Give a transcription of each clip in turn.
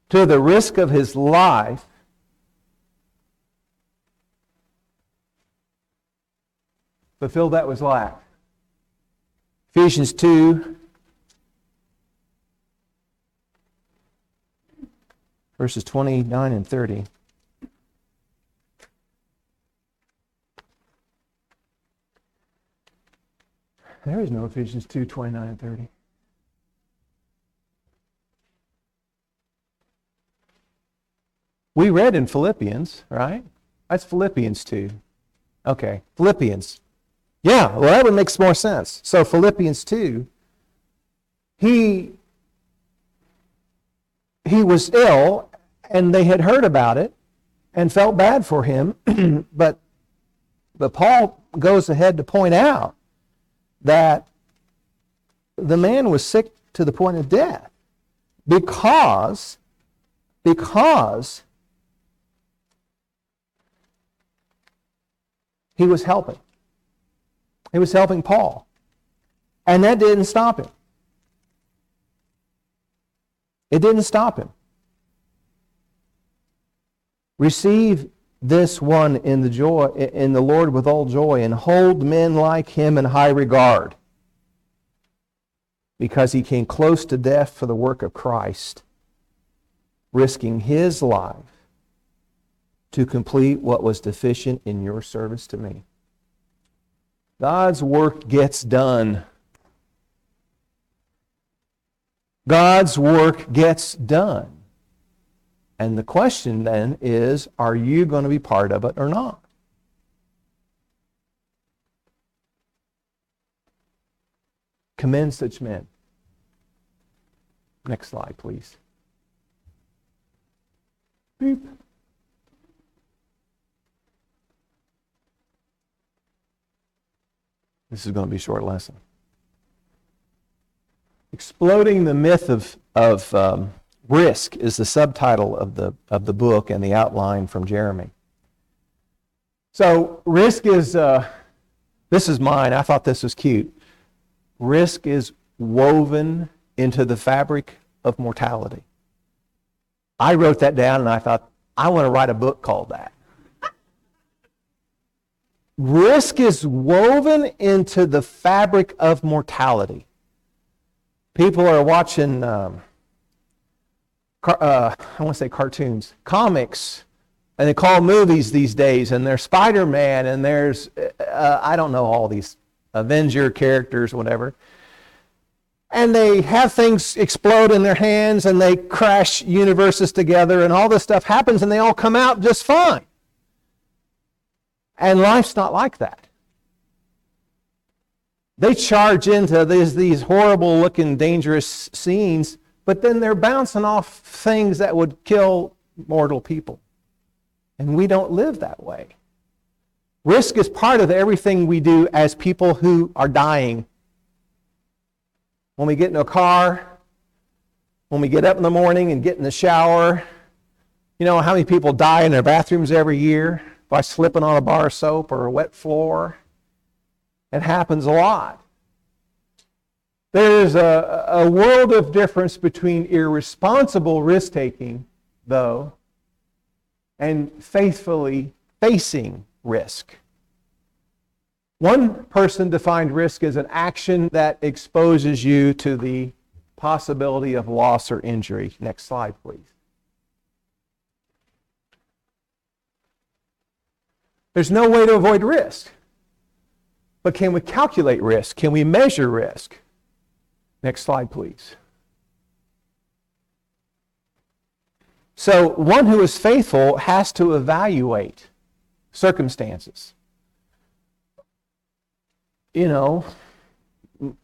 to the risk of his life, fulfill that was lacked. Ephesians 2, verses 29 and 30. There is no Ephesians 2, 29 and 30. We read in Philippians, right? That's Philippians 2. Okay, Philippians. Yeah, well, that would make more sense. So Philippians 2, he was ill, and they had heard about it and felt bad for him, but Paul goes ahead to point out that the man was sick to the point of death because he was helping. He was helping Paul. And that didn't stop him. It didn't stop him. Receive this one in the Lord with all joy, and hold men like him in high regard, because he came close to death for the work of Christ, risking his life to complete what was deficient in your service to me. God's work gets done. God's work gets done. And the question then is, are you going to be part of it or not? Commend such men. Next slide, please. Beep. This is going to be a short lesson. Exploding the myth of risk is the subtitle of the book and the outline from Jeremy. So risk is, this is mine. I thought this was cute. Risk is woven into the fabric of mortality. I wrote that down and I thought, I want to write a book called that. Risk is woven into the fabric of mortality. People are watching, I want to say cartoons, comics, and they call movies these days, and there's Spider-Man, and there's, I don't know, all these Avenger characters, whatever. And they have things explode in their hands, and they crash universes together, and all this stuff happens, and they all come out just fine. And life's not like that. They charge into these horrible-looking, dangerous scenes, but then they're bouncing off things that would kill mortal people. And we don't live that way. Risk is part of everything we do as people who are dying. When we get in a car, when we get up in the morning and get in the shower, you know how many people die in their bathrooms every year by slipping on a bar of soap or a wet floor? It happens a lot. There's a world of difference between irresponsible risk-taking, though, and faithfully facing risk. One person defined risk as an action that exposes you to the possibility of loss or injury. Next slide, please. There's no way to avoid risk. But can we calculate risk? Can we measure risk? Next slide, please. So one who is faithful has to evaluate circumstances. You know,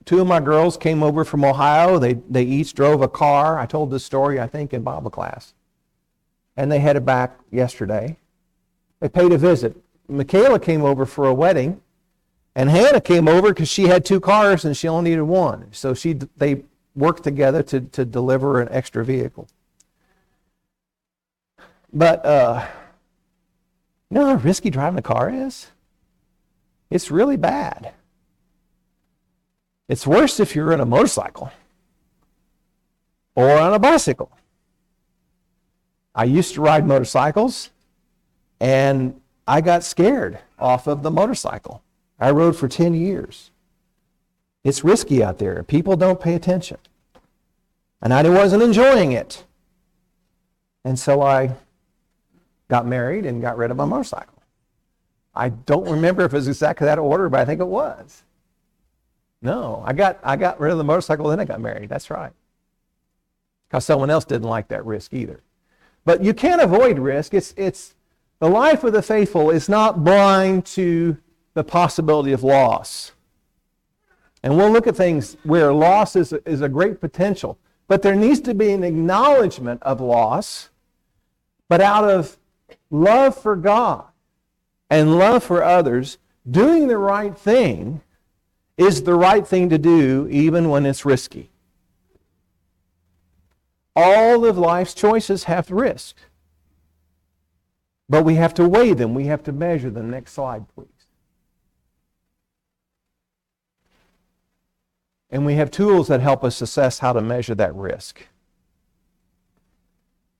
two of my girls came over from Ohio. They each drove a car. I told this story, I think, in Bible class. And they headed back yesterday. They paid a visit. Michaela came over for a wedding. And Hannah came over because she had two cars and she only needed one. So they worked together to deliver an extra vehicle. But you know how risky driving a car is? It's really bad. It's worse if you're on a motorcycle or on a bicycle. I used to ride motorcycles, and I got scared off of the motorcycle. I rode for 10 years. It's risky out there. People don't pay attention. And I wasn't enjoying it. And so I got married and got rid of my motorcycle. I don't remember if it was exactly that order, but I think it was. No, I got rid of the motorcycle, then I got married. That's right. Because someone else didn't like that risk either. But you can't avoid risk. It's the life of the faithful is not blind to the possibility of loss. And we'll look at things where loss is a great potential. But there needs to be an acknowledgement of loss, but out of love for God and love for others, doing the right thing is the right thing to do even when it's risky. All of life's choices have risk. But we have to weigh them. We have to measure them. Next slide, please. And we have tools that help us assess how to measure that risk.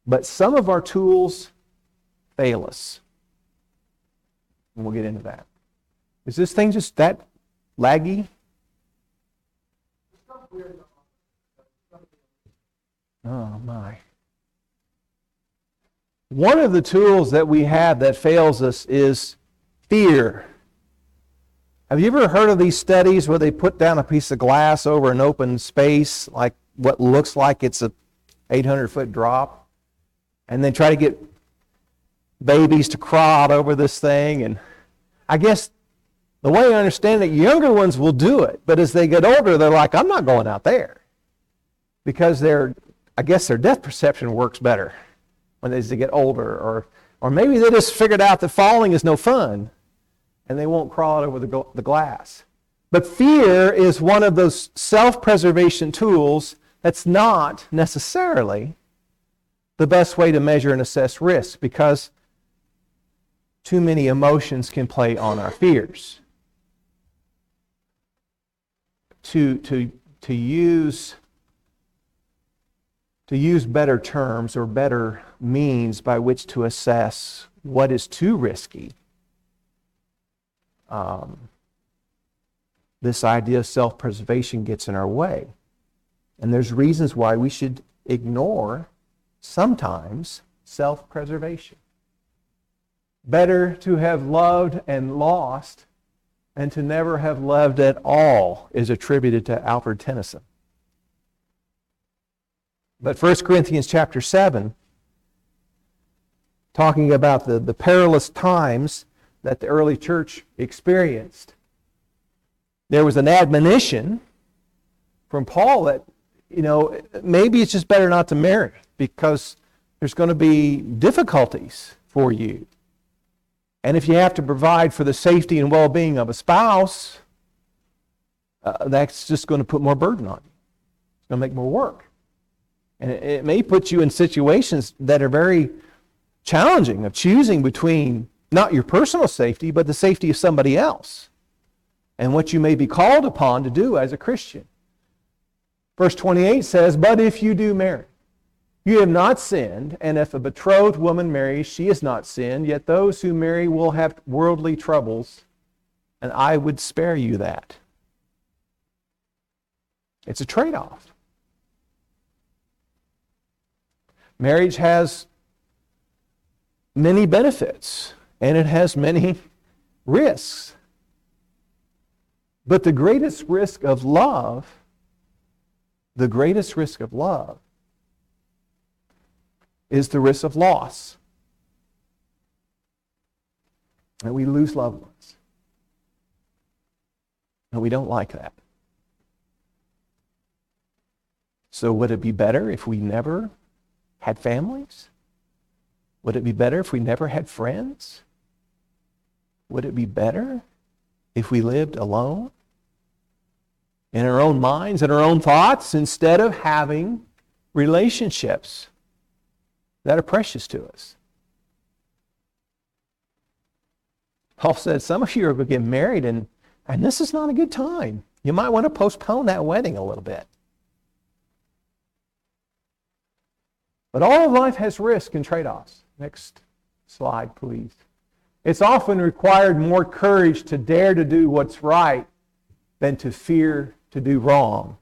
But some of our tools fail us. And we'll get into that. Is this thing just that laggy? Oh my. One of the tools that we have that fails us is fear. Have you ever heard of these studies where they put down a piece of glass over an open space, like what looks like it's a 800-foot drop, and they try to get babies to crawl out over this thing? And I guess the way I understand it, younger ones will do it, but as they get older, they're like, I'm not going out there. Because I guess their depth perception works better when they get older, or maybe they just figured out that falling is no fun, and they won't crawl out over the glass. But fear is one of those self-preservation tools that's not necessarily the best way to measure and assess risk, because too many emotions can play on our fears. To use better terms or better means by which to assess what is too risky, this idea of self-preservation gets in our way. And there's reasons why we should ignore sometimes self-preservation. Better to have loved and lost than to never have loved at all is attributed to Alfred Tennyson. But 1 Corinthians chapter 7, talking about the perilous times that the early church experienced, there was an admonition from Paul that, maybe it's just better not to marry because there's going to be difficulties for you. And if you have to provide for the safety and well-being of a spouse, that's just going to put more burden on you. It's going to make more work. And it may put you in situations that are very challenging of choosing between not your personal safety, but the safety of somebody else and what you may be called upon to do as a Christian. Verse 28 says, "But if you do marry, you have not sinned, and if a betrothed woman marries, she has not sinned, yet those who marry will have worldly troubles, and I would spare you that." It's a trade-off. Marriage has many benefits, and it has many risks. But the greatest risk of love is the risk of loss. And we lose loved ones. And we don't like that. So would it be better if we never had families? Would it be better if we never had friends? Would it be better if we lived alone in our own minds and our own thoughts instead of having relationships that are precious to us? Paul said, some of you are going to get married and this is not a good time. You might want to postpone that wedding a little bit. But all of life has risk and trade-offs. Next slide, please. It's often required more courage to dare to do what's right than to fear to do wrong.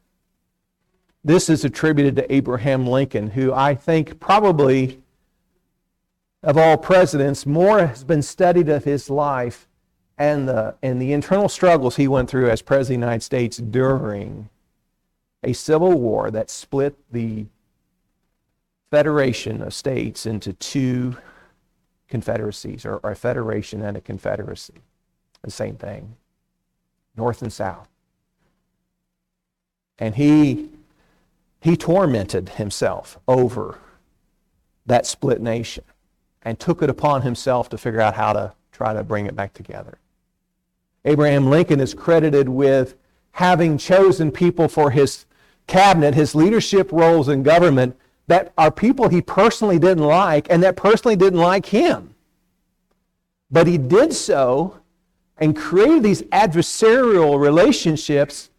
This is attributed to Abraham Lincoln, who I think probably of all presidents, more has been studied of his life and the internal struggles he went through as President of the United States during a civil war that split the Federation of States into two confederacies, or a federation and a confederacy. The same thing, North and South. And he tormented himself over that split nation and took it upon himself to figure out how to try to bring it back together. Abraham Lincoln is credited with having chosen people for his cabinet, his leadership roles in government, that are people he personally didn't like and that personally didn't like him. But he did so and created these adversarial relationships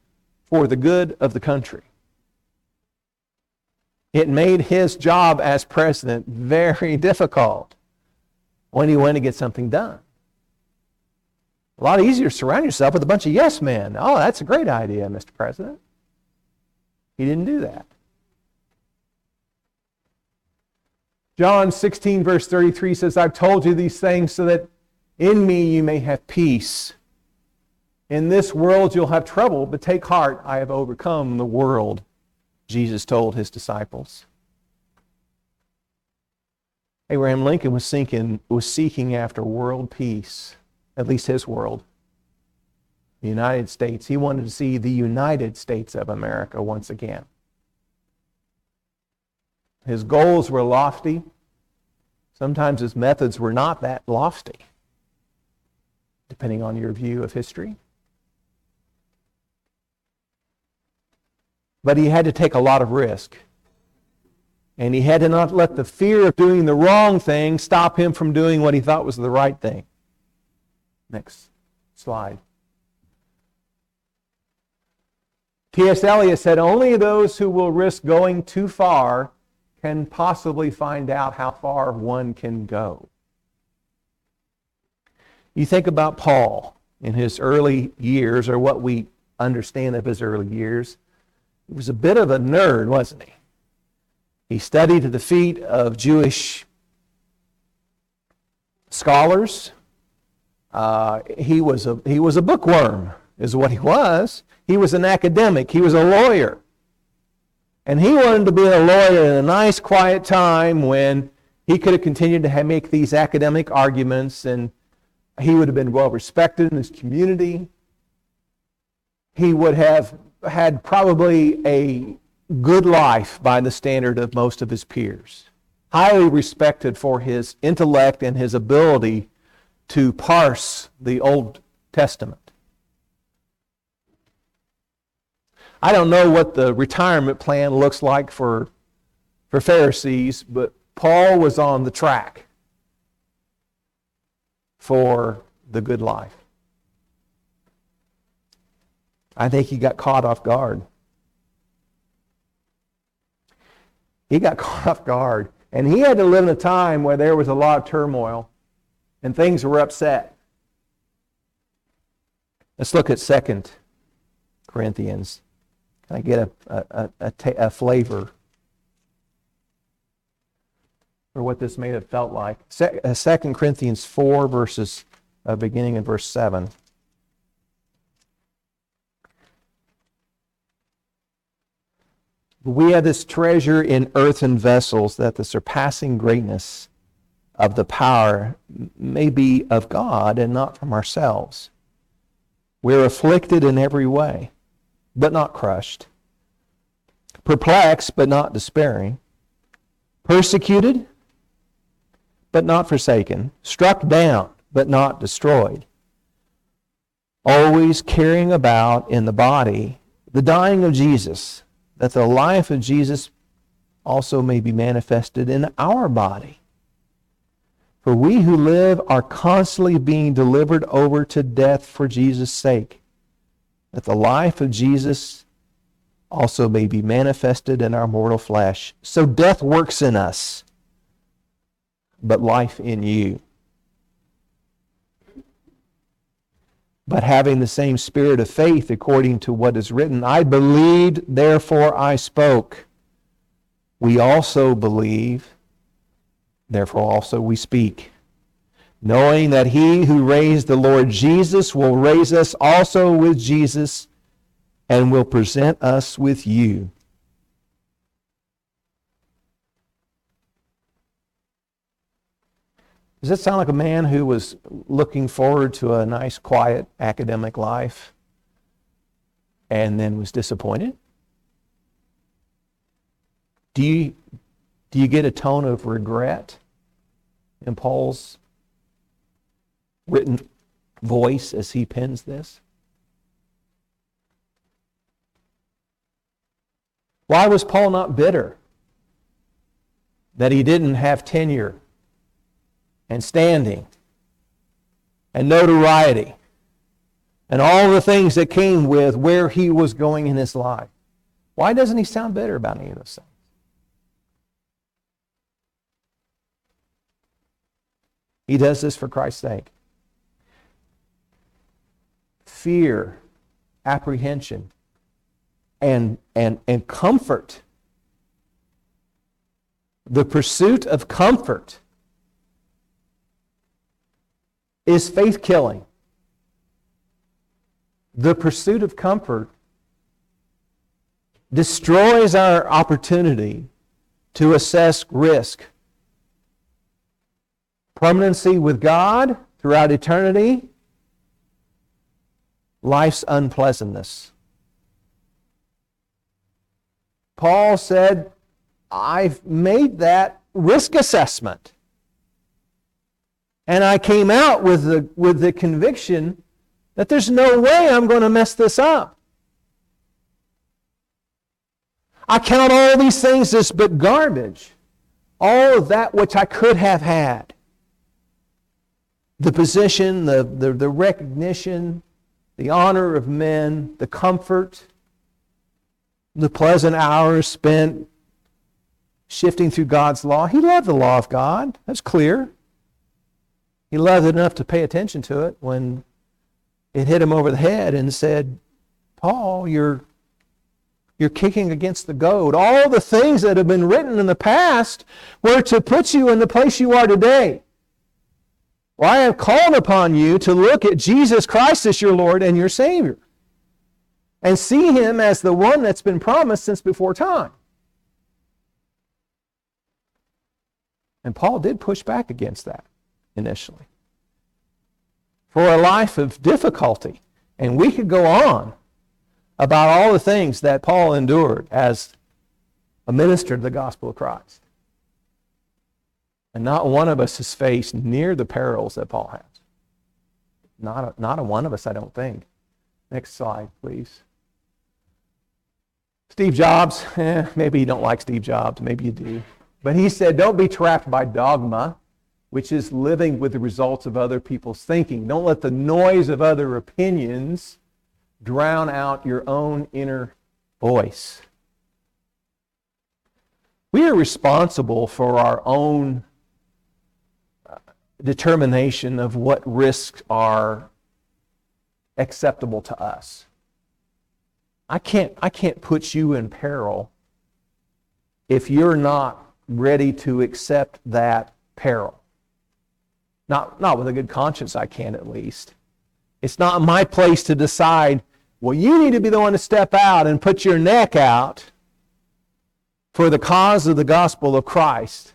for the good of the country. It made his job as president very difficult when he went to get something done. A lot easier to surround yourself with a bunch of yes men. Oh, that's a great idea, Mr. President. He didn't do that. John 16, verse 33 says, I've told you these things so that in me you may have peace. In this world you'll have trouble, but take heart, I have overcome the world, Jesus told his disciples. Abraham Lincoln was seeking after world peace, at least his world, the United States. He wanted to see the United States of America once again. His goals were lofty. Sometimes his methods were not that lofty, depending on your view of history. But he had to take a lot of risk. And he had to not let the fear of doing the wrong thing stop him from doing what he thought was the right thing. Next slide. T.S. Eliot said, only those who will risk going too far can possibly find out how far one can go. You think about Paul in his early years, or what we understand of his early years. He was a bit of a nerd, wasn't he? He studied at the feet of Jewish scholars. He was a bookworm, is what he was. He was an academic. He was a lawyer. And he wanted to be a lawyer in a nice, quiet time when he could have continued to make these academic arguments, and he would have been well respected in his community. He would have had probably a good life by the standard of most of his peers. Highly respected for his intellect and his ability to parse the Old Testament. I don't know what the retirement plan looks like for Pharisees, but Paul was on the track for the good life. I think he got caught off guard. He got caught off guard. And he had to live in a time where there was a lot of turmoil and things were upset. Let's look at 2 Corinthians. Can I get a flavor for what this may have felt like? 2 Corinthians 4, beginning in verse 7. We have this treasure in earthen vessels, that the surpassing greatness of the power may be of God and not from ourselves. We're afflicted in every way, but not crushed. Perplexed, but not despairing. Persecuted, but not forsaken. Struck down, but not destroyed. Always carrying about in the body the dying of Jesus, that the life of Jesus also may be manifested in our body. For we who live are constantly being delivered over to death for Jesus' sake, that the life of Jesus also may be manifested in our mortal flesh. So death works in us, but life in you. But having the same spirit of faith, according to what is written, I believed, therefore I spoke. We also believe, therefore also we speak, knowing that he who raised the Lord Jesus will raise us also with Jesus and will present us with you. Does that sound like a man who was looking forward to a nice, quiet academic life and then was disappointed? Do you get a tone of regret in Paul's written voice as he pens this? Why was Paul not bitter that he didn't have tenure and standing and notoriety and all the things that came with where he was going in his life? Why doesn't he sound bitter about any of those things? He does this for Christ's sake. Fear, apprehension, and comfort. The pursuit of comfort is faith-killing. The pursuit of comfort destroys our opportunity to assess risk. Permanency with God throughout eternity, life's unpleasantness. Paul said, I've made that risk assessment. And I came out with the conviction that there's no way I'm going to mess this up. I count all these things as but garbage. All of that which I could have had. The position, the recognition, the honor of men, the comfort, the pleasant hours spent shifting through God's law. He loved the law of God. That's clear. He loved it enough to pay attention to it when it hit him over the head and said, Paul, you're kicking against the goad. All the things that have been written in the past were to put you in the place you are today. Well, I have called upon you to look at Jesus Christ as your Lord and your Savior and see Him as the one that's been promised since before time. And Paul did push back against that initially for a life of difficulty. And we could go on about all the things that Paul endured as a minister to the gospel of Christ. And not one of us has faced near the perils that Paul has. Not a one of us, I don't think. Next slide, please. Steve Jobs, maybe you don't like Steve Jobs, maybe you do. But he said, don't be trapped by dogma, which is living with the results of other people's thinking. Don't let the noise of other opinions drown out your own inner voice. We are responsible for our own determination of what risks are acceptable to us. I can't put you in peril if you're not ready to accept that peril. Not with a good conscience, I can at least. It's not my place to decide, well, you need to be the one to step out and put your neck out for the cause of the gospel of Christ.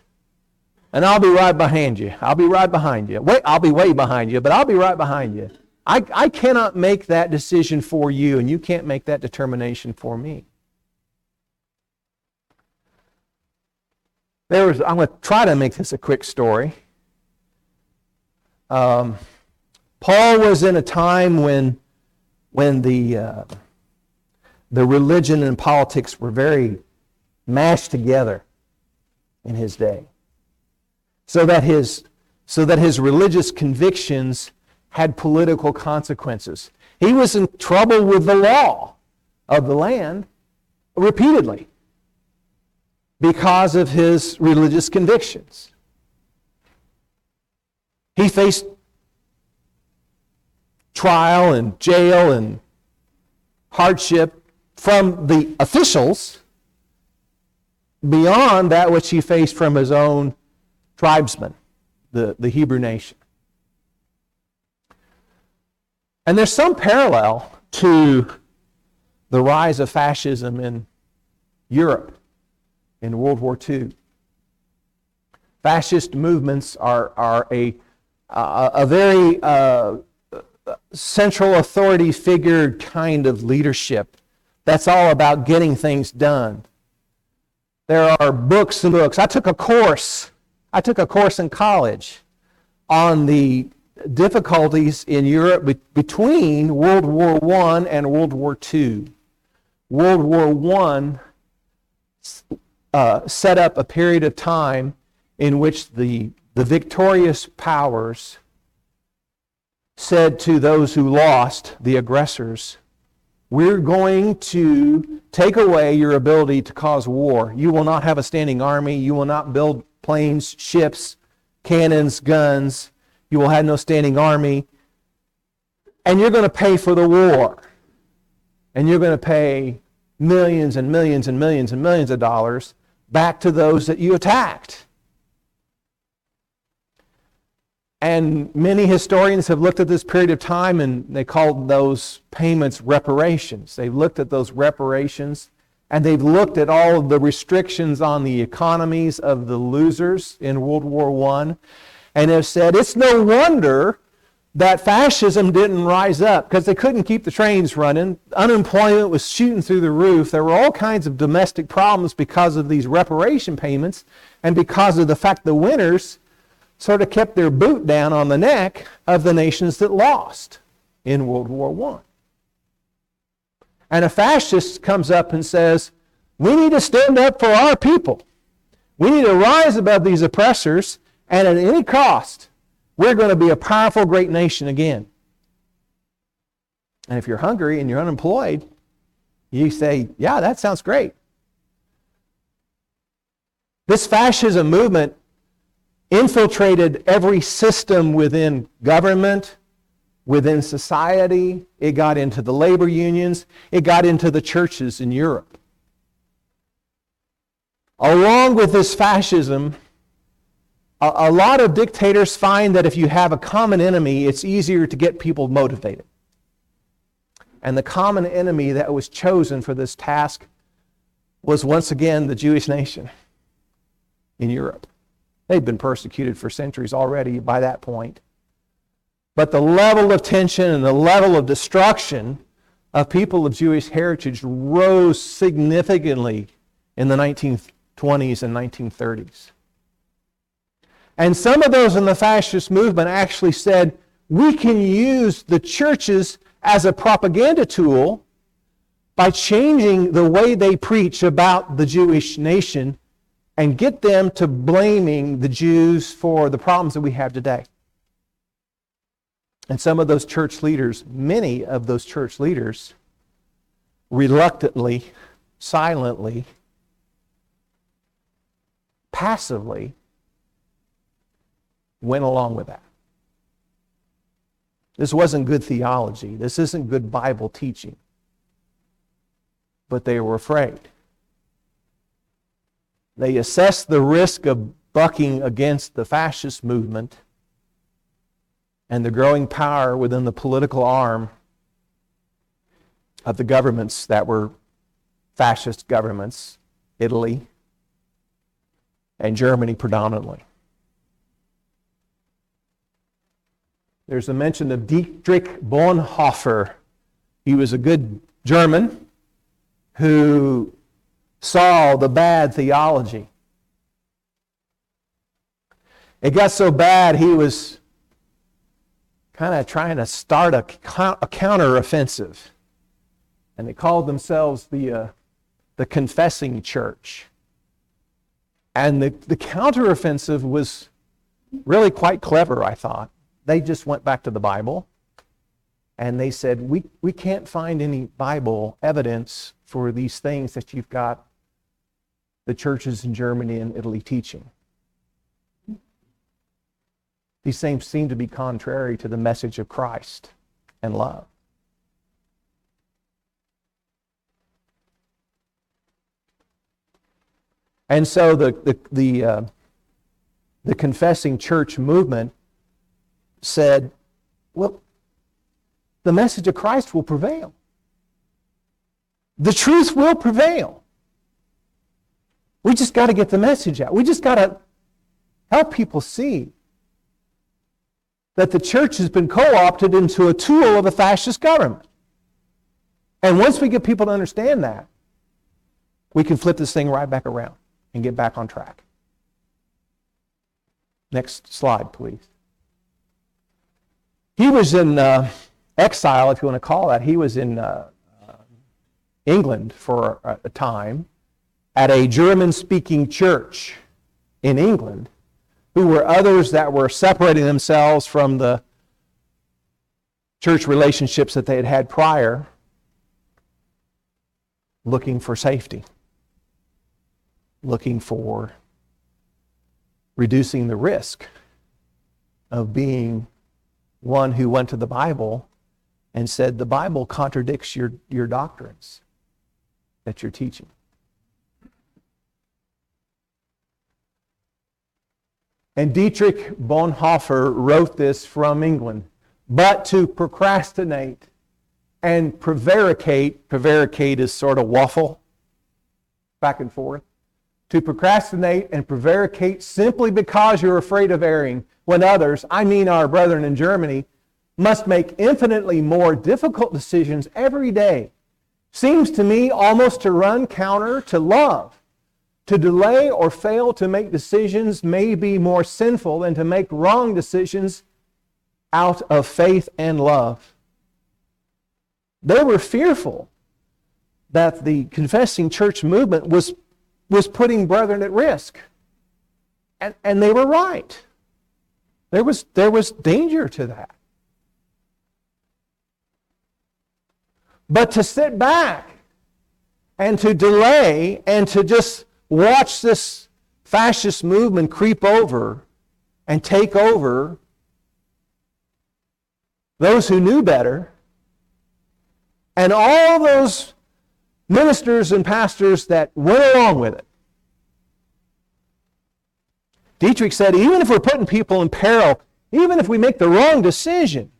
And I'll be right behind you. I'll be right behind you. I'll be way behind you, but I'll be right behind you. I cannot make that decision for you, and you can't make that determination for me. I'm going to try to make this a quick story. Paul was in a time when the religion and politics were very mashed together in his day. So that his religious convictions had political consequences. He was in trouble with the law of the land, repeatedly because of his religious convictions. He faced trial and jail and hardship from the officials beyond that which he faced from his own tribesmen, the Hebrew nation. And there's some parallel to the rise of fascism in Europe in World War II. Fascist movements are a very central authority figure kind of leadership that's all about getting things done. There are books and books. I took a course in college on the difficulties in Europe between World War I and World War II. World War I set up a period of time in which the victorious powers said to those who lost, the aggressors, we're going to take away your ability to cause war. You will not have a standing army. You will not build planes, ships, cannons, guns. You will have no standing army. And you're going to pay for the war. And you're going to pay millions and millions and millions and millions of dollars back to those that you attacked. And many historians have looked at this period of time and they called those payments reparations. They've looked at those reparations and they've looked at all of the restrictions on the economies of the losers in World War I and have said it's no wonder that fascism didn't rise up because they couldn't keep the trains running. Unemployment was shooting through the roof. There were all kinds of domestic problems because of these reparation payments and because of the fact the winners sort of kept their boot down on the neck of the nations that lost in World War I. And a fascist comes up and says, we need to stand up for our people. We need to rise above these oppressors, and at any cost, we're going to be a powerful, great nation again. And if you're hungry and you're unemployed, you say, yeah, that sounds great. This fascism movement infiltrated every system within government, within society. It got into the labor unions. It got into the churches in Europe. Along with this fascism, a lot of dictators find that if you have a common enemy, it's easier to get people motivated. And the common enemy that was chosen for this task was once again the Jewish nation in Europe. They'd been persecuted for centuries already by that point. But the level of tension and the level of destruction of people of Jewish heritage rose significantly in the 1920s and 1930s. And some of those in the fascist movement actually said, we can use the churches as a propaganda tool by changing the way they preach about the Jewish nation and get them to blaming the Jews for the problems that we have today. And some of those church leaders, many of those church leaders, reluctantly, silently, passively went along with that. This wasn't good theology. This isn't good Bible teaching. But they were afraid. They assessed the risk of bucking against the fascist movement and the growing power within the political arm of the governments that were fascist governments, Italy and Germany predominantly. There's a mention of Dietrich Bonhoeffer. He was a good German who saw the bad theology. It got so bad he was kind of trying to start a counteroffensive. And they called themselves the Confessing Church. And the counteroffensive was really quite clever, I thought. They just went back to the Bible. And they said, we can't find any Bible evidence for these things that you've got the churches in Germany and Italy teaching. These things seem to be contrary to the message of Christ and love. And so the confessing church movement said, well, the message of Christ will prevail. The truth will prevail. We just got to get the message out. We just got to help people see that the church has been co-opted into a tool of a fascist government. And once we get people to understand that, we can flip this thing right back around and get back on track. Next slide, please. He was in exile, if you want to call that. He was in England for a time at a German-speaking church in England, who were others that were separating themselves from the church relationships that they had had prior, looking for safety, looking for reducing the risk of being one who went to the Bible and said, the Bible contradicts your doctrines that you're teaching. And Dietrich Bonhoeffer wrote this from England. But to procrastinate and prevaricate is sort of waffle, back and forth. To procrastinate and prevaricate simply because you're afraid of erring, when others, I mean our brethren in Germany, must make infinitely more difficult decisions every day, seems to me almost to run counter to love. To delay or fail to make decisions may be more sinful than to make wrong decisions out of faith and love. They were fearful that the confessing church movement was putting brethren at risk. And they were right. There was danger to that. But to sit back and to delay and to just watch this fascist movement creep over and take over those who knew better, and all those ministers and pastors that went along with it. Dietrich said, even if we're putting people in peril, even if we make the wrong decision,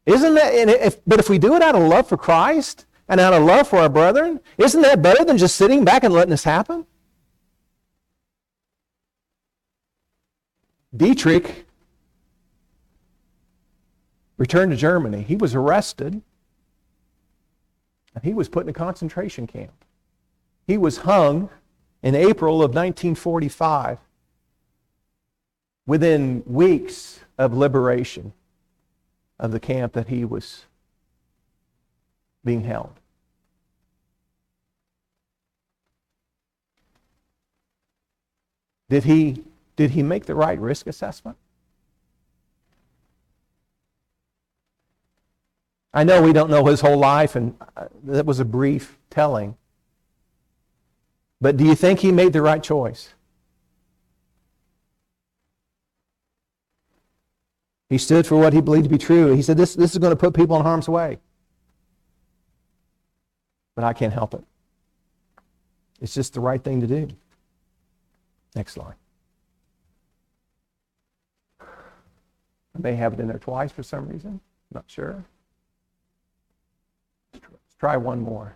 but if we do it out of love for Christ and out of love for our brethren, isn't that better than just sitting back and letting this happen? Dietrich returned to Germany. He was arrested and he was put in a concentration camp. He was hung in April of 1945 within weeks of liberation of the camp that he was being held. Did he make the right risk assessment? I know we don't know his whole life, and that was a brief telling. But do you think he made the right choice? He stood for what he believed to be true. He said, this is going to put people in harm's way. But I can't help it. It's just the right thing to do. Next slide. I may have it in there twice for some reason. Not sure. Let's try one more.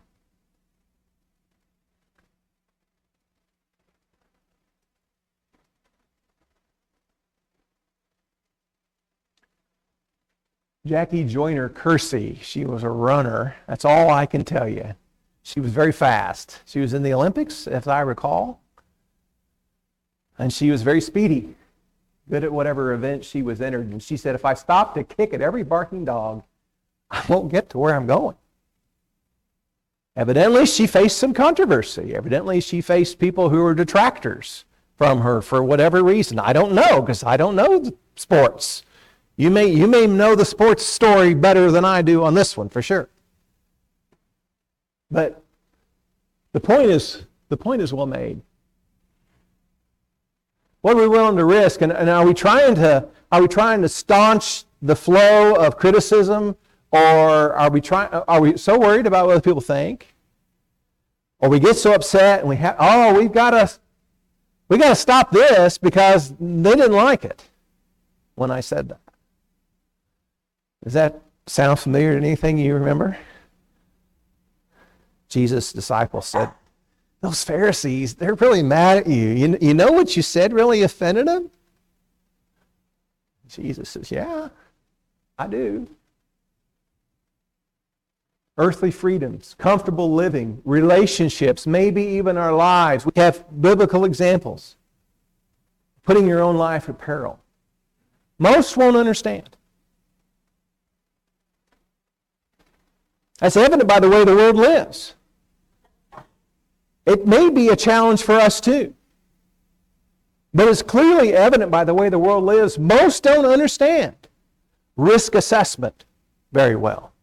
Jackie Joyner Kersey, she was a runner. That's all I can tell you. She was very fast. She was in the Olympics, if I recall. And she was very speedy, good at whatever event she was entered. And she said, if I stop to kick at every barking dog, I won't get to where I'm going. Evidently, she faced some controversy. Evidently, she faced people who were detractors from her for whatever reason. I don't know, because I don't know sports. You may know the sports story better than I do on this one, for sure. But the point is well made. What are we willing to risk? And are we trying to staunch the flow of criticism, or are we so worried about what other people think? Or we get so upset and we've got to stop this because they didn't like it when I said that. Does that sound familiar to anything you remember? Jesus' disciples said, those Pharisees, they're really mad at you. You know what you said really offended them? Jesus says, yeah, I do. Earthly freedoms, comfortable living, relationships, maybe even our lives. We have biblical examples. Putting your own life at peril. Most won't understand. That's evident by the way the world lives. It may be a challenge for us too. But it's clearly evident by the way the world lives. Most don't understand risk assessment very well.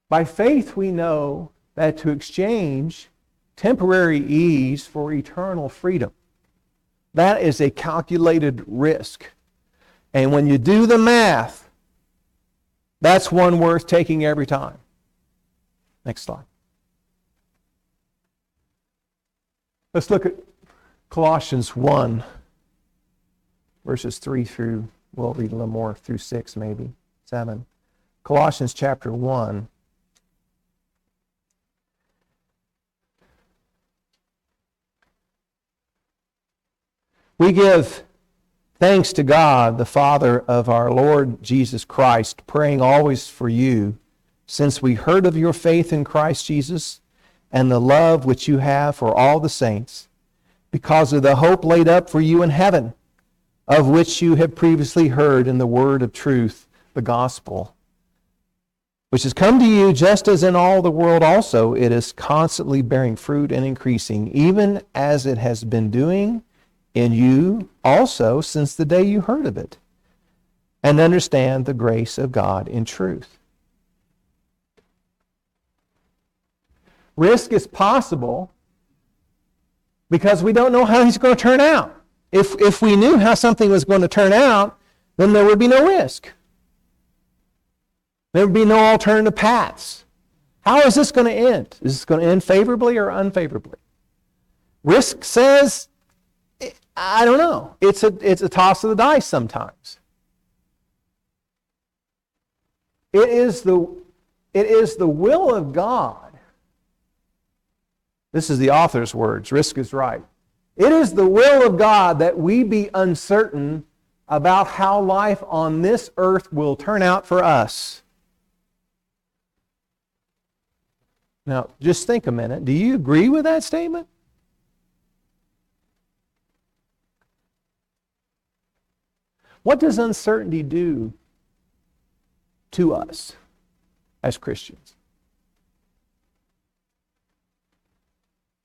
By faith we know that to exchange temporary ease for eternal freedom, that is a calculated risk. And when you do the math, that's one worth taking every time. Next slide. Let's look at Colossians 1, verses 3 through, we'll read a little more, through 6 maybe, 7. Colossians chapter 1. We give thanks to God, the Father of our Lord Jesus Christ, praying always for you, since we heard of your faith in Christ Jesus and the love which you have for all the saints, because of the hope laid up for you in heaven, of which you have previously heard in the word of truth, the gospel, which has come to you just as in all the world also. It is constantly bearing fruit and increasing, even as it has been doing in you also since the day you heard of it, and understand the grace of God in truth. Risk is possible because we don't know how he's going to turn out. If we knew how something was going to turn out, then there would be no risk. There would be no alternative paths. How is this going to end? Is this going to end favorably or unfavorably? Risk says, I don't know. It's a toss of the dice sometimes. It is the will of God. This is the author's words. Risk is right. It is the will of God that we be uncertain about how life on this earth will turn out for us. Now, just think a minute. Do you agree with that statement? What does uncertainty do to us as Christians?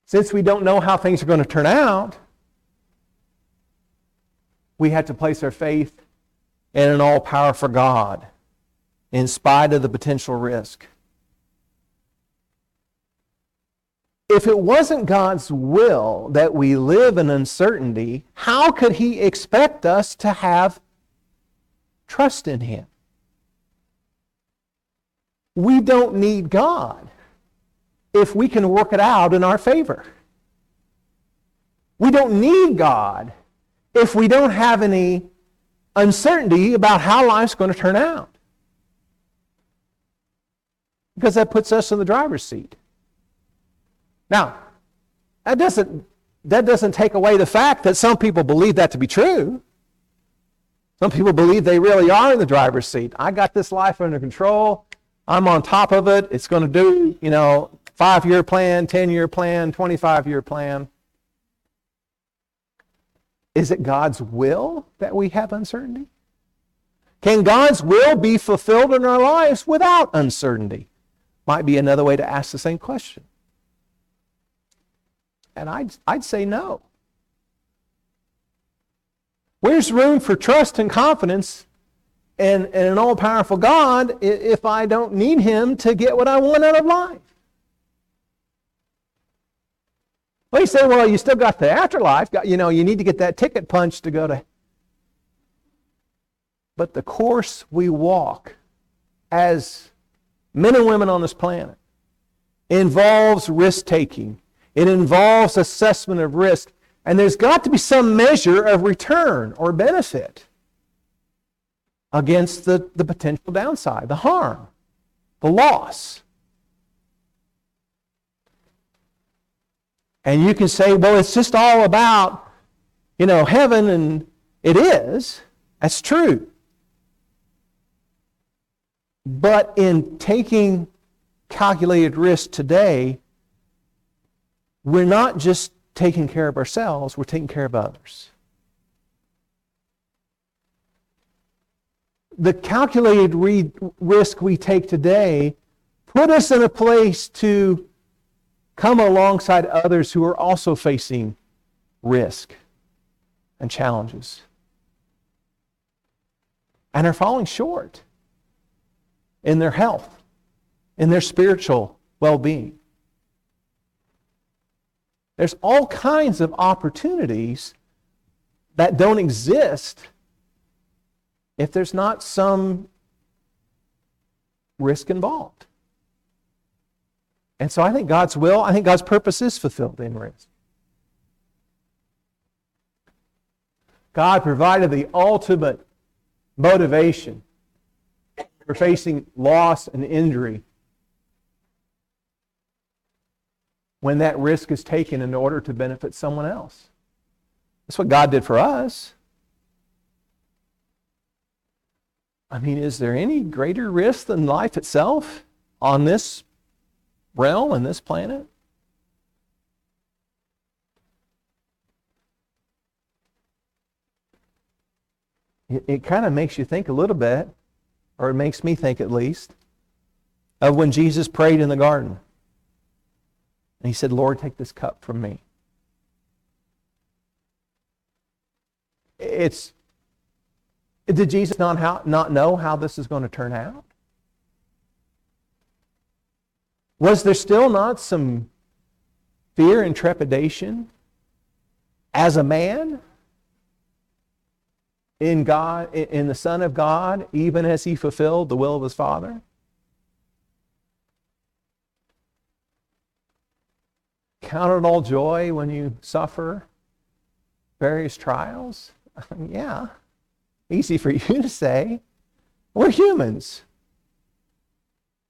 Since we don't know how things are going to turn out, we have to place our faith in an all-powerful God in spite of the potential risk. If it wasn't God's will that we live in uncertainty, how could He expect us to have trust in Him? We don't need God if we can work it out in our favor. We don't need God if we don't have any uncertainty about how life's going to turn out. Because that puts us in the driver's seat. Now, that doesn't take away the fact that some people believe that to be true. Some people believe they really are in the driver's seat. I got this life under control. I'm on top of it. It's going to do, 5-year plan, 10-year plan, 25-year plan. Is it God's will that we have uncertainty? Can God's will be fulfilled in our lives without uncertainty? Might be another way to ask the same question. And I'd say no. Where Where's room for trust and confidence in an all-powerful God if I don't need Him to get what I want out of life? Well, you say, well, you still got the afterlife. You need to get that ticket punched to go to. But the course we walk as men and women on this planet involves risk-taking. It involves assessment of risk. And there's got to be some measure of return or benefit against the potential downside, the harm, the loss. And you can say, well, it's just all about, heaven, and it is. That's true. But in taking calculated risk today, we're not just taking care of ourselves, we're taking care of others. The calculated risk we take today put us in a place to come alongside others who are also facing risk and challenges and are falling short in their health, in their spiritual well-being. There's all kinds of opportunities that don't exist if there's not some risk involved. And so I think God's will, I think God's purpose is fulfilled in risk. God provided the ultimate motivation for facing loss and injury when that risk is taken in order to benefit someone else. That's what God did for us. I mean, is there any greater risk than life itself on this realm and this planet? It kind of makes you think a little bit, or it makes me think at least, of when Jesus prayed in the garden. And He said, Lord, take this cup from me. Did Jesus not know how this is going to turn out? Was there still not some fear and trepidation as a man in God, in the Son of God, even as He fulfilled the will of His Father? Count it all joy when you suffer various trials? Yeah. Easy for you to say. We're humans.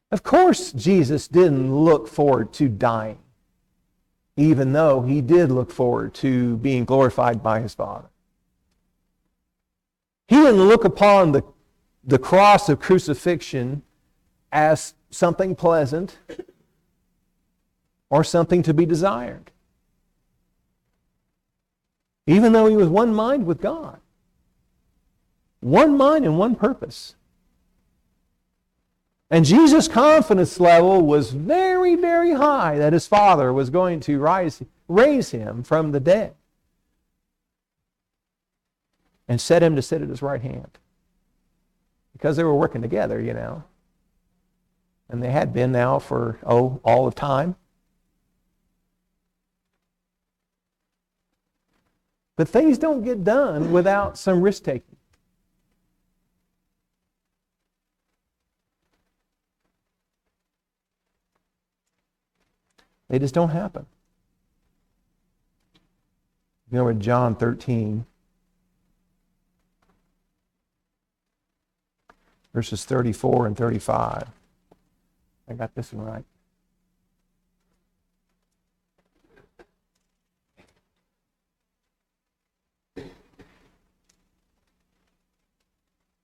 Of course, Jesus didn't look forward to dying, even though He did look forward to being glorified by His Father. He didn't look upon the cross of crucifixion as something pleasant or something to be desired, even though He was one mind with God. One mind and one purpose. And Jesus' confidence level was very, very high that His Father was going to raise Him from the dead and set Him to sit at His right hand. Because they were working together, And they had been now for, all of time. But things don't get done without some risk-taking. They just don't happen. Remember John 13, verses 34 and 35. I got this one right.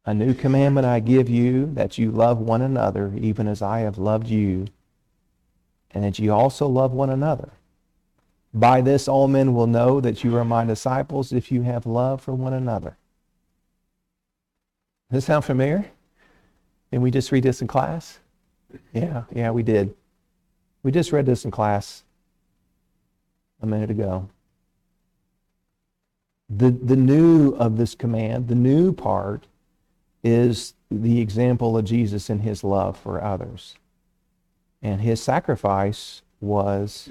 A new commandment I give you, that you love one another, even as I have loved you, and that you also love one another. By this all men will know that you are my disciples, if you have love for one another. Does this sound familiar? Didn't we just read this in class? Yeah, we did. We just read this in class a minute ago. The new of this command, the new part, is the example of Jesus in his love for others. And his sacrifice was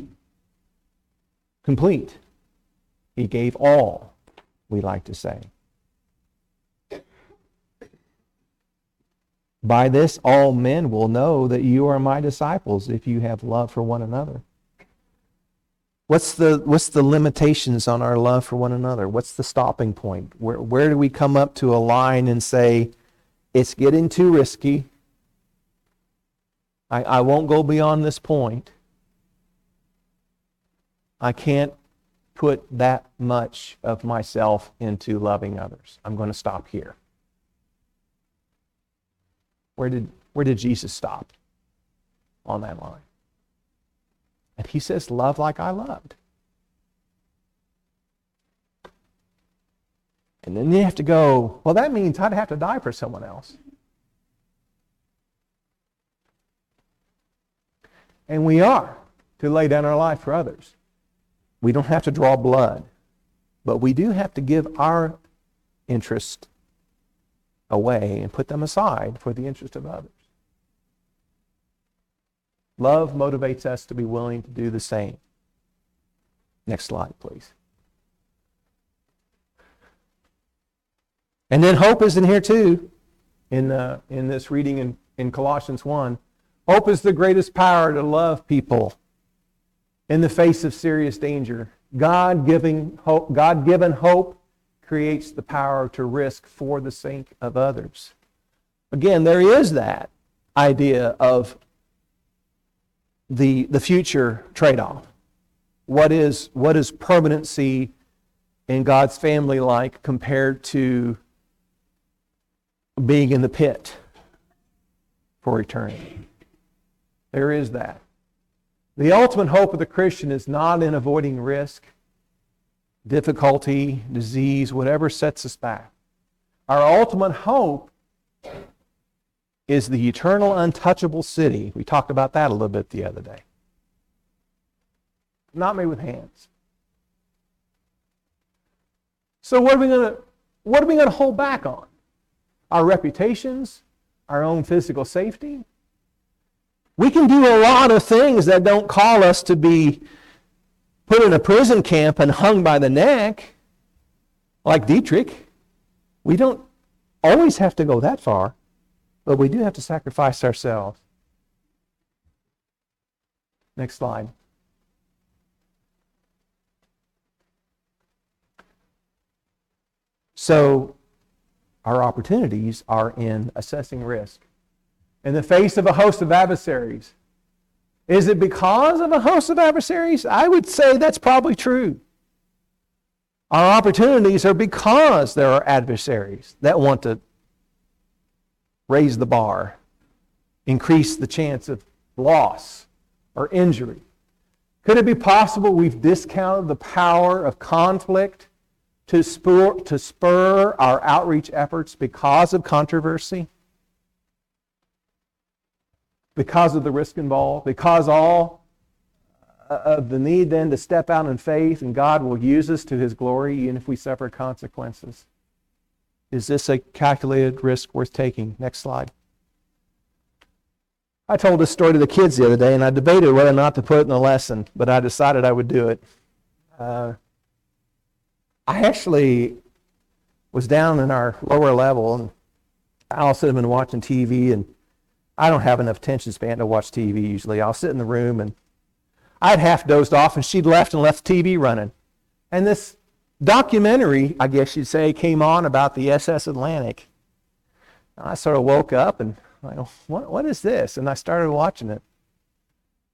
complete. He gave all, we like to say. By this, all men will know that you are my disciples if you have love for one another. What's the limitations on our love for one another? What's the stopping point? Where do we come up to a line and say, it's getting too risky. I won't go beyond this point. I can't put that much of myself into loving others. I'm going to stop here. Where did Jesus stop on that line? And he says, love like I loved. And then you have to go, well, that means I'd have to die for someone else. And we are to lay down our life for others. We don't have to draw blood, but we do have to give our interest away and put them aside for the interest of others. Love motivates us to be willing to do the same. Next slide, please. And then hope is in here too, in this reading in Colossians 1. Hope is the greatest power to love people in the face of serious danger. God-given hope creates the power to risk for the sake of others. Again, there is that idea of the future trade-off. What is permanency in God's family like compared to being in the pit for eternity? There is that. The ultimate hope of the Christian is not in avoiding risk, difficulty, disease, whatever sets us back. Our ultimate hope is the eternal, untouchable city. We talked about that a little bit the other day. Not made with hands. So what are we going to hold back on? Our reputations, our own physical safety? We can do a lot of things that don't call us to be put in a prison camp and hung by the neck, like Dietrich. We don't always have to go that far, but we do have to sacrifice ourselves. Next slide. So, our opportunities are in assessing risk. In the face of a host of adversaries. Is it because of a host of adversaries? I would say that's probably true. Our opportunities are because there are adversaries that want to raise the bar, increase the chance of loss or injury. Could it be possible we've discounted the power of conflict to spur our outreach efforts because of controversy? Because of the risk involved, because all of the need then to step out in faith and God will use us to His glory even if we suffer consequences. Is this a calculated risk worth taking? Next slide. I told this story to the kids the other day and I debated whether or not to put it in the lesson, but I decided I would do it. I actually was down in our lower level and Allison had been watching TV and I don't have enough attention span to watch TV usually. I'll sit in the room and I'd half dozed off and she'd left the TV running. And this documentary, I guess you'd say, came on about the SS Atlantic. And I sort of woke up and what is this? And I started watching it.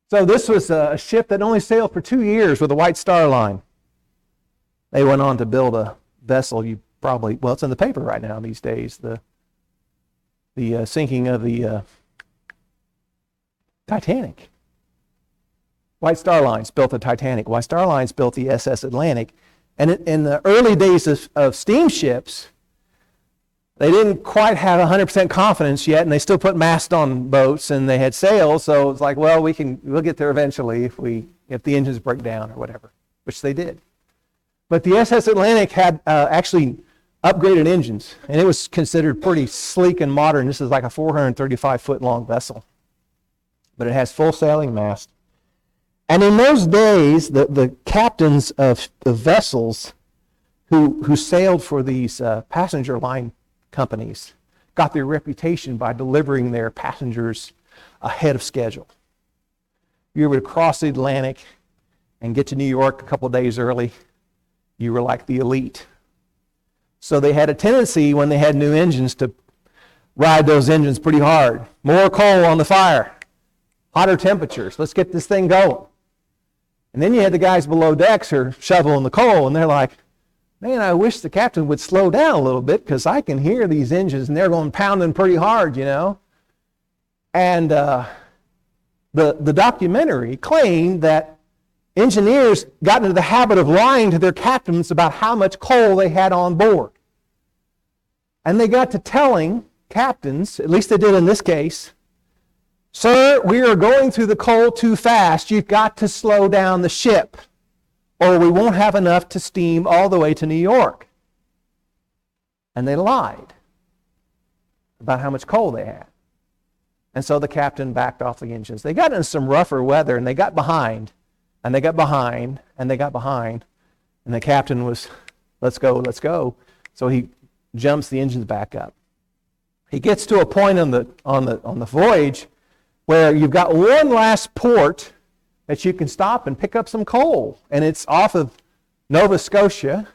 So this was a ship that only sailed for 2 years with the White Star Line. They went on to build a vessel it's in the paper right now these days, the sinking of the Titanic. White Star Lines built the Titanic. White Star Lines built the SS Atlantic. And in the early days of steamships, they didn't quite have 100% confidence yet, and they still put masts on boats, and they had sails, so it's like, well, we'll get there eventually if the engines break down or whatever, which they did. But the SS Atlantic had actually upgraded engines, and it was considered pretty sleek and modern. This is like a 435-foot long vessel, but it has full sailing mast. And in those days, the captains of the vessels who sailed for these passenger line companies got their reputation by delivering their passengers ahead of schedule. You were to cross the Atlantic and get to New York a couple of days early, you were like the elite. So they had a tendency when they had new engines to ride those engines pretty hard. More coal on the fire, hotter temperatures, let's get this thing going. And then you had the guys below decks who are shoveling the coal, and they're like, man, I wish the captain would slow down a little bit because I can hear these engines and they're going pounding pretty hard, you know. And the documentary claimed that engineers got into the habit of lying to their captains about how much coal they had on board. And they got to telling captains, at least they did in this case, sir, we are going through the coal too fast. You've got to slow down the ship, or we won't have enough to steam all the way to New York. And they lied about how much coal they had. And so the captain backed off the engines. They got in some rougher weather, and they got behind, and they got behind, and they got behind. And the captain was, let's go, let's go. So he jumps the engines back up. He gets to a point on the voyage where you've got one last port that you can stop and pick up some coal. And it's off of Nova Scotia,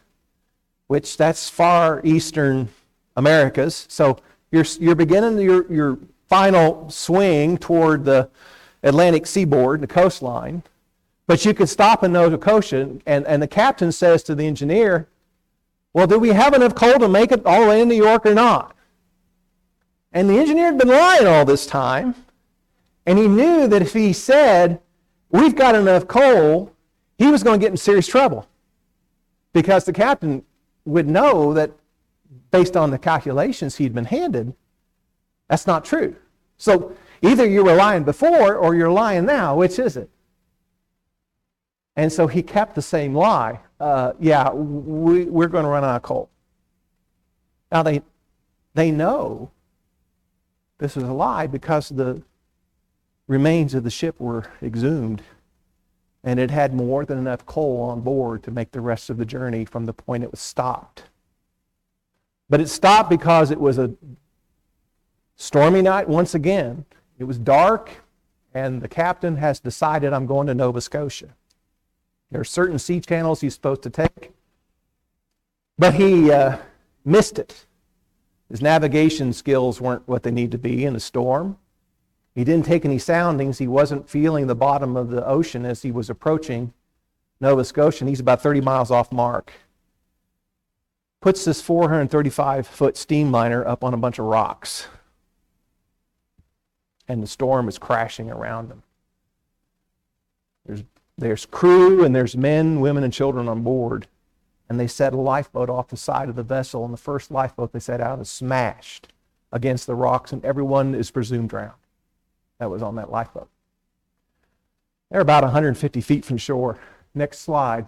which that's far eastern Americas. So you're beginning your final swing toward the Atlantic seaboard, the coastline. But you could stop in Nova Scotia, and the captain says to the engineer, well, do we have enough coal to make it all the way to New York or not? And the engineer had been lying all this time, and he knew that if he said, we've got enough coal, he was going to get in serious trouble. Because the captain would know that based on the calculations he'd been handed, that's not true. So either you were lying before or you're lying now. Which is it? And so he kept the same lie. We're going to run out of coal. Now they know this is a lie because the remains of the ship were exhumed, and it had more than enough coal on board to make the rest of the journey from the point it was stopped. But it stopped because it was a stormy night once again. It was dark, and the captain has decided, I'm going to Nova Scotia. There are certain sea channels he's supposed to take, but he missed it. His navigation skills weren't what they need to be in a storm. He didn't take any soundings. He wasn't feeling the bottom of the ocean as he was approaching Nova Scotia. And he's about 30 miles off mark. Puts this 435-foot steam liner up on a bunch of rocks. And the storm is crashing around him. There's crew and there's men, women, and children on board. And they set a lifeboat off the side of the vessel, and the first lifeboat they set out is smashed against the rocks, and everyone is presumed drowned that was on that lifeboat. They're about 150 feet from shore. Next slide.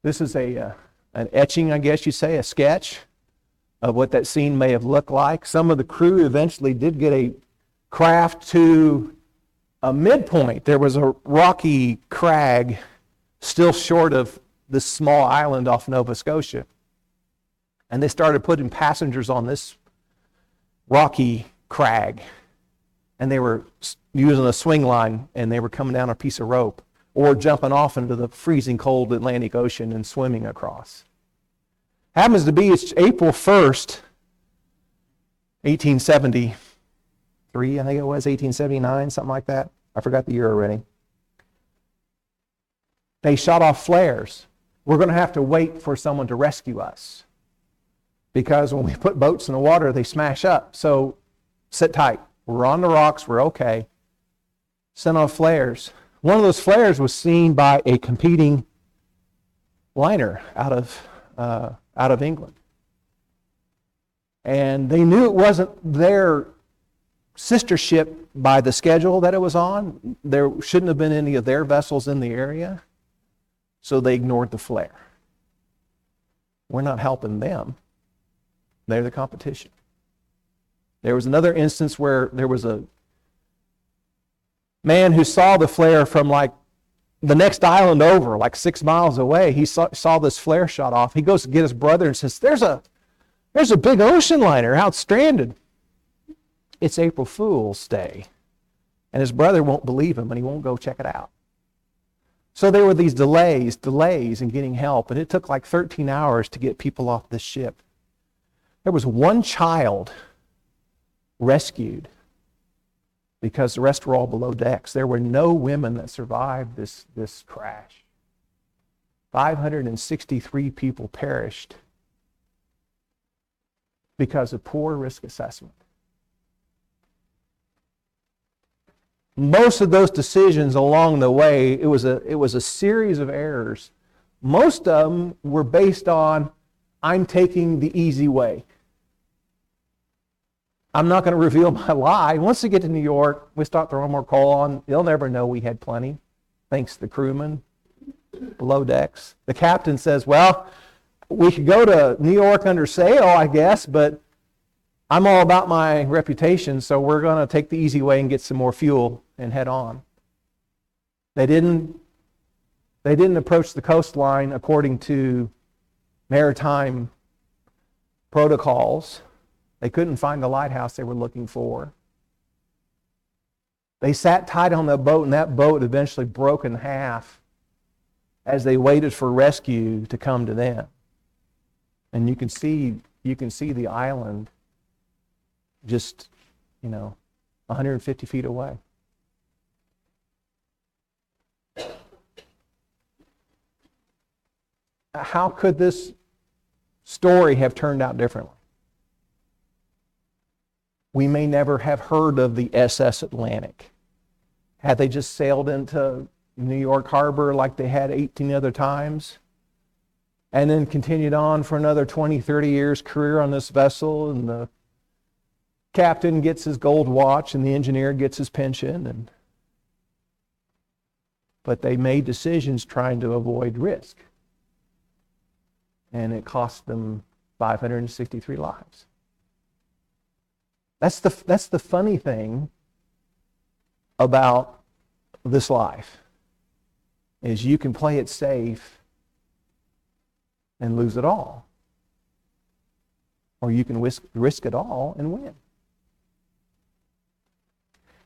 This is an etching, I guess you say, a sketch of what that scene may have looked like. Some of the crew eventually did get a craft to a midpoint. There was a rocky crag still short of this small island off Nova Scotia. And they started putting passengers on this rocky crag. And they were using a swing line, and they were coming down a piece of rope or jumping off into the freezing cold Atlantic Ocean and swimming across. Happens to be it's April 1st, 1873, I think it was, 1879, something like that. I forgot the year already. They shot off flares. We're going to have to wait for someone to rescue us, because when we put boats in the water, they smash up. So sit tight. We're on the rocks. We're okay. Sent off flares. One of those flares was seen by a competing liner out of England. And they knew it wasn't their sister ship by the schedule that it was on. There shouldn't have been any of their vessels in the area. So they ignored the flare. We're not helping them. They're the competition. There was another instance where there was a man who saw the flare from like the next island over, like 6 miles away. He saw this flare shot off. He goes to get his brother and says, there's a big ocean liner out stranded. It's April Fool's Day. And his brother won't believe him and he won't go check it out. So there were these delays in getting help, and it took like 13 hours to get people off this ship. There was one child rescued because the rest were all below decks. There were no women that survived this crash. 563 people perished because of poor risk assessment. Most of those decisions along the way, it was a series of errors. Most of them were based on, I'm taking the easy way. I'm not going to reveal my lie. Once we get to New York, we start throwing more coal on. They'll never know we had plenty, thanks to the crewmen below decks. The captain says, well, we could go to New York under sail, I guess, but I'm all about my reputation, so we're going to take the easy way and get some more fuel and head on. They didn't approach the coastline according to maritime protocols. They couldn't find the lighthouse they were looking for. They sat tight on the boat, and that boat eventually broke in half as they waited for rescue to come to them. And you can see the island just, 150 feet away. How could this story have turned out differently? We may never have heard of the SS Atlantic. Had they just sailed into New York Harbor like they had 18 other times, and then continued on for another 20, 30 years career on this vessel, and the captain gets his gold watch and the engineer gets his pension, but they made decisions trying to avoid risk. And it cost them 563 lives. That's the funny thing about this life, is you can play it safe and lose it all. Or you can risk it all and win.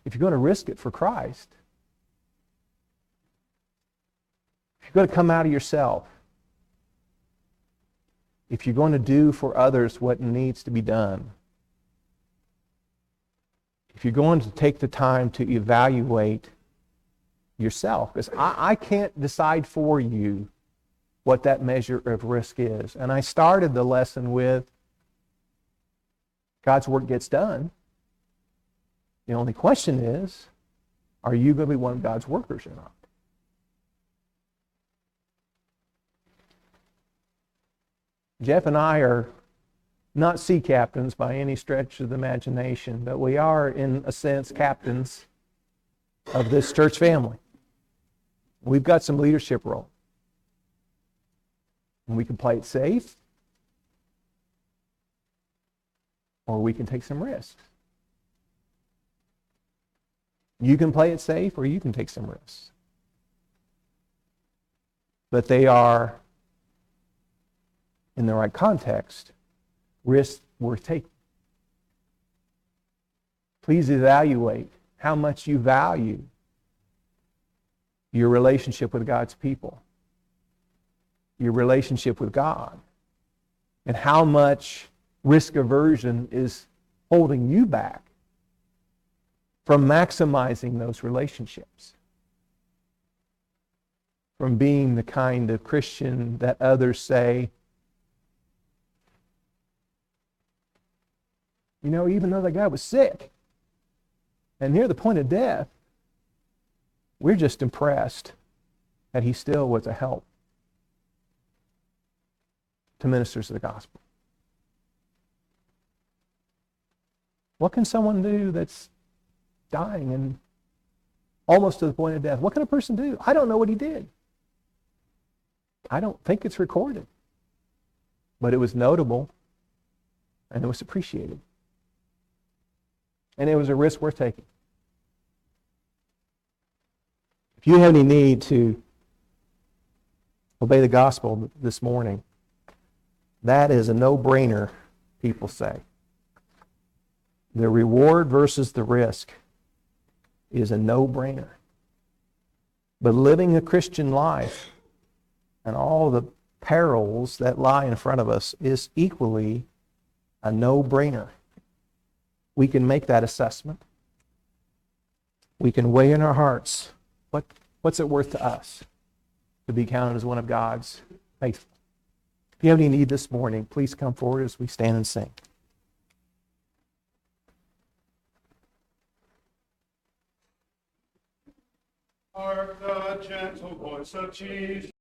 If you're going to risk it for Christ, if you're going to come out of yourself, if you're going to do for others what needs to be done, if you're going to take the time to evaluate yourself, because I can't decide for you what that measure of risk is. And I started the lesson with God's work gets done. The only question is, are you going to be one of God's workers or not? Jeff and I are not sea captains by any stretch of the imagination, but we are, in a sense, captains of this church family. We've got some leadership role. And we can play it safe, or we can take some risks. You can play it safe, or you can take some risks. But they are, in the right context, risks worth taking. Please evaluate how much you value your relationship with God's people, your relationship with God, and how much risk aversion is holding you back from maximizing those relationships, from being the kind of Christian that others say, even though that guy was sick and near the point of death, we're just impressed that he still was a help to ministers of the gospel. What can someone do that's dying and almost to the point of death? What can a person do? I don't know what he did. I don't think it's recorded. but it was notable and it was appreciated. And it was a risk worth taking. If you have any need to obey the gospel this morning, that is a no-brainer, people say. The reward versus the risk is a no-brainer. But living a Christian life and all the perils that lie in front of us is equally a no-brainer. We can make that assessment. We can weigh in our hearts, what's it worth to us to be counted as one of God's faithful? If you have any need this morning, please come forward as we stand and sing. Hark the gentle voice of Jesus.